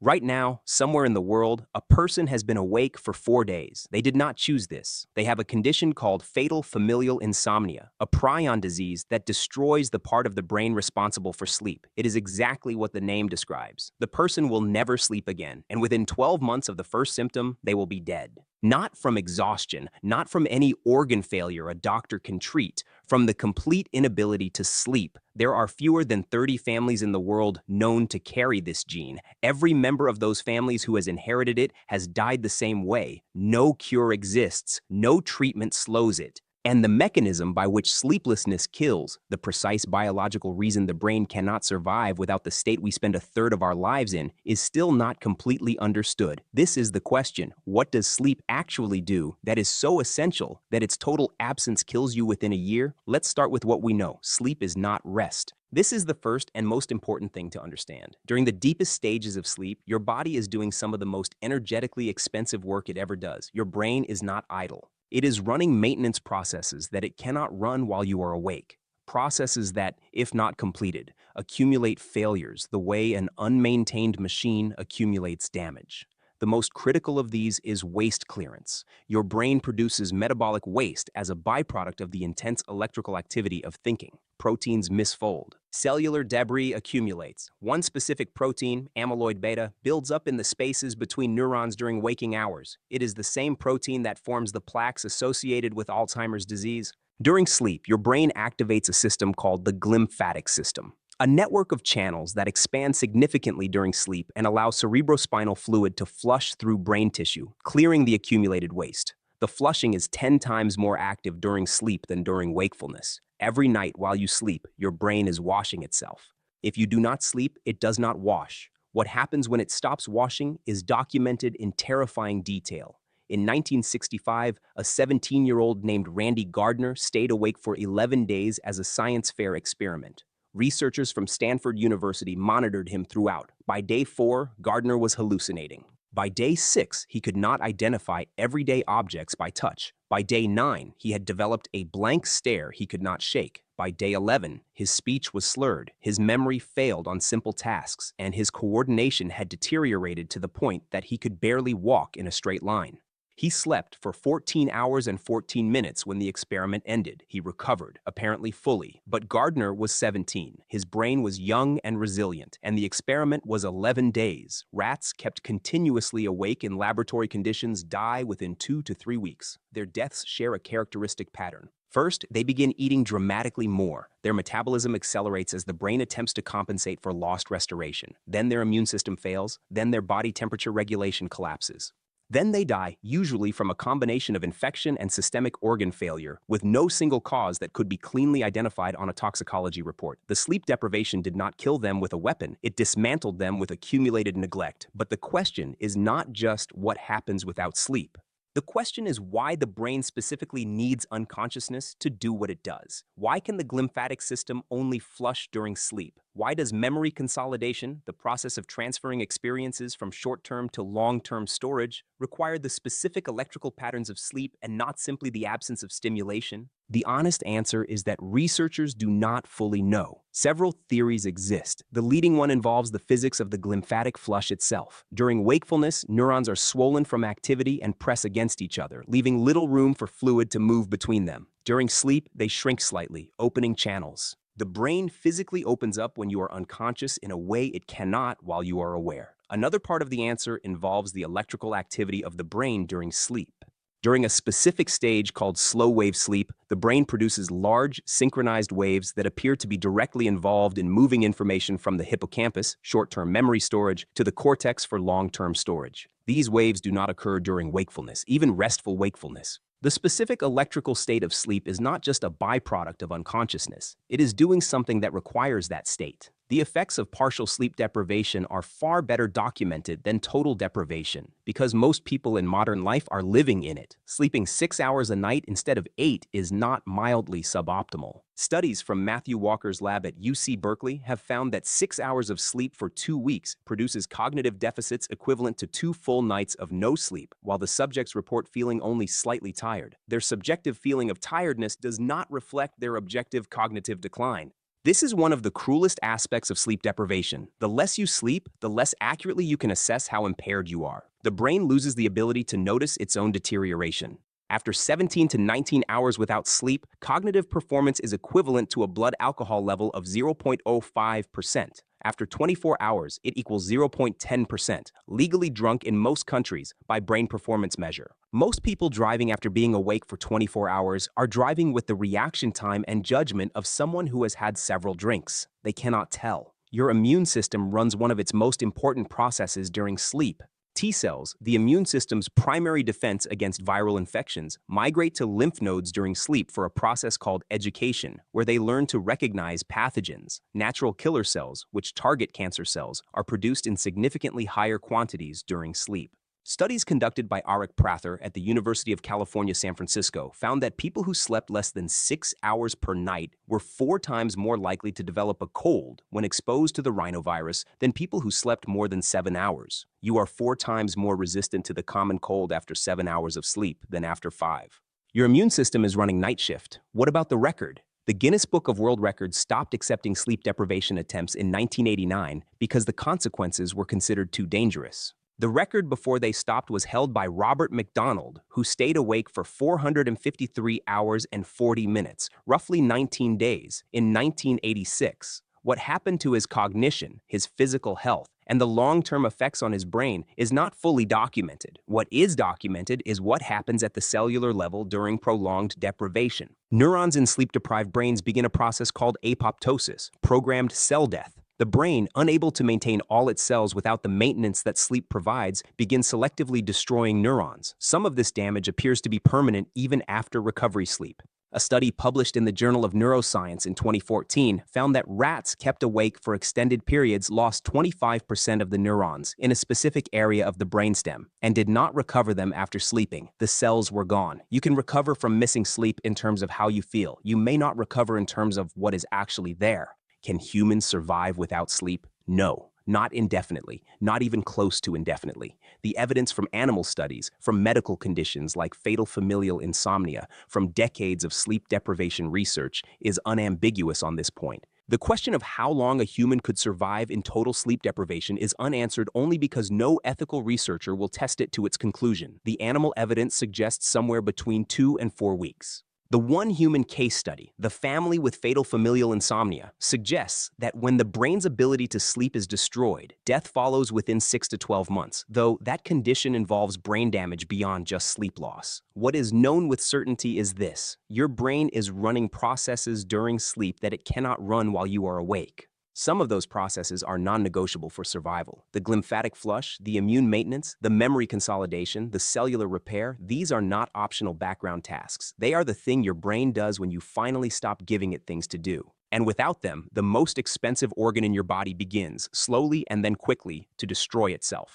Right now, somewhere in the world, a person has been awake for 4 days. They did not choose this. They have a condition called fatal familial insomnia, a prion disease that destroys the part of the brain responsible for sleep. It is exactly what the name describes. The person will never sleep again, and within 12 months of the first symptom, they will be dead. Not from exhaustion, not from any organ failure a doctor can treat, from the complete inability to sleep. There are fewer than 30 families in the world known to carry this gene. Every member of those families who has inherited it has died the same way. No cure exists. No treatment slows it. And the mechanism by which sleeplessness kills, the precise biological reason the brain cannot survive without the state we spend a third of our lives in, is still not completely understood. This is the question. What does sleep actually do that is so essential that its total absence kills you within a year? Let's start with what we know. Sleep is not rest. This is the first and most important thing to understand. During the deepest stages of sleep, your body is doing some of the most energetically expensive work it ever does. Your brain is not idle. It is running maintenance processes that it cannot run while you are awake. Processes that, if not completed, accumulate failures the way an unmaintained machine accumulates damage. The most critical of these is waste clearance. Your brain produces metabolic waste as a byproduct of the intense electrical activity of thinking. Proteins misfold. Cellular debris accumulates. One specific protein, amyloid beta, builds up in the spaces between neurons during waking hours. It is the same protein that forms the plaques associated with Alzheimer's disease. During sleep, your brain activates a system called the glymphatic system, a network of channels that expand significantly during sleep and allow cerebrospinal fluid to flush through brain tissue, clearing the accumulated waste. The flushing is 10 times more active during sleep than during wakefulness. Every night while you sleep, your brain is washing itself. If you do not sleep, it does not wash. What happens when it stops washing is documented in terrifying detail. In 1965, a 17-year-old named Randy Gardner stayed awake for 11 days as a science fair experiment. Researchers from Stanford University monitored him throughout. By day 4, Gardner was hallucinating. By day 6, he could not identify everyday objects by touch. By day 9, he had developed a blank stare he could not shake. By day 11, his speech was slurred, his memory failed on simple tasks, and his coordination had deteriorated to the point that he could barely walk in a straight line. He slept for 14 hours and 14 minutes when the experiment ended. He recovered, apparently fully, but Gardner was 17. His brain was young and resilient, and the experiment was 11 days. Rats kept continuously awake in laboratory conditions die within 2 to 3 weeks. Their deaths share a characteristic pattern. First, they begin eating dramatically more. Their metabolism accelerates as the brain attempts to compensate for lost restoration. Then their immune system fails. Then their body temperature regulation collapses. Then they die, usually from a combination of infection and systemic organ failure, with no single cause that could be cleanly identified on a toxicology report. The sleep deprivation did not kill them with a weapon, it dismantled them with accumulated neglect. But the question is not just what happens without sleep. The question is why the brain specifically needs unconsciousness to do what it does. Why can the glymphatic system only flush during sleep? Why does memory consolidation, the process of transferring experiences from short-term to long-term storage, require the specific electrical patterns of sleep and not simply the absence of stimulation? The honest answer is that researchers do not fully know. Several theories exist. The leading one involves the physics of the glymphatic flush itself. During wakefulness, neurons are swollen from activity and press against each other, leaving little room for fluid to move between them. During sleep, they shrink slightly, opening channels. The brain physically opens up when you are unconscious in a way it cannot while you are aware. Another part of the answer involves the electrical activity of the brain during sleep. During a specific stage called slow-wave sleep, the brain produces large, synchronized waves that appear to be directly involved in moving information from the hippocampus, short-term memory storage, to the cortex for long-term storage. These waves do not occur during wakefulness, even restful wakefulness. The specific electrical state of sleep is not just a byproduct of unconsciousness. It is doing something that requires that state. The effects of partial sleep deprivation are far better documented than total deprivation because most people in modern life are living in it. Sleeping 6 hours a night instead of 8 is not mildly suboptimal. Studies from Matthew Walker's lab at UC Berkeley have found that 6 hours of sleep for 2 weeks produces cognitive deficits equivalent to 2 full nights of no sleep, while the subjects report feeling only slightly tired. Their subjective feeling of tiredness does not reflect their objective cognitive decline. This is one of the cruelest aspects of sleep deprivation. The less you sleep, the less accurately you can assess how impaired you are. The brain loses the ability to notice its own deterioration. After 17 to 19 hours without sleep, cognitive performance is equivalent to a blood alcohol level of 0.05%. After 24 hours, it equals 0.10%, legally drunk in most countries by brain performance measure. Most people driving after being awake for 24 hours are driving with the reaction time and judgment of someone who has had several drinks. They cannot tell. Your immune system runs one of its most important processes during sleep. T cells, the immune system's primary defense against viral infections, migrate to lymph nodes during sleep for a process called education, where they learn to recognize pathogens. Natural killer cells, which target cancer cells, are produced in significantly higher quantities during sleep. Studies conducted by Arik Prather at the University of California, San Francisco found that people who slept less than 6 hours per night were 4 times more likely to develop a cold when exposed to the rhinovirus than people who slept more than 7 hours. You are 4 times more resistant to the common cold after 7 hours of sleep than after 5. Your immune system is running night shift. What about the record? The Guinness Book of World Records stopped accepting sleep deprivation attempts in 1989 because the consequences were considered too dangerous. The record before they stopped was held by Robert McDonald, who stayed awake for 453 hours and 40 minutes, roughly 19 days, in 1986. What happened to his cognition, his physical health, and the long-term effects on his brain is not fully documented. What is documented is what happens at the cellular level during prolonged deprivation. Neurons in sleep-deprived brains begin a process called apoptosis, programmed cell death. The brain, unable to maintain all its cells without the maintenance that sleep provides, begins selectively destroying neurons. Some of this damage appears to be permanent even after recovery sleep. A study published in the Journal of Neuroscience in 2014 found that rats kept awake for extended periods lost 25% of the neurons in a specific area of the brainstem and did not recover them after sleeping. The cells were gone. You can recover from missing sleep in terms of how you feel. You may not recover in terms of what is actually there. Can humans survive without sleep? No, not indefinitely, not even close to indefinitely. The evidence from animal studies, from medical conditions like fatal familial insomnia, from decades of sleep deprivation research is unambiguous on this point. The question of how long a human could survive in total sleep deprivation is unanswered only because no ethical researcher will test it to its conclusion. The animal evidence suggests somewhere between 2 and 4 weeks. The one human case study, the family with fatal familial insomnia, suggests that when the brain's ability to sleep is destroyed, death follows within 6 to 12 months, though that condition involves brain damage beyond just sleep loss. What is known with certainty is this: your brain is running processes during sleep that it cannot run while you are awake. Some of those processes are non-negotiable for survival. The glymphatic flush, the immune maintenance, the memory consolidation, the cellular repair, these are not optional background tasks. They are the thing your brain does when you finally stop giving it things to do. And without them, the most expensive organ in your body begins, slowly and then quickly, to destroy itself.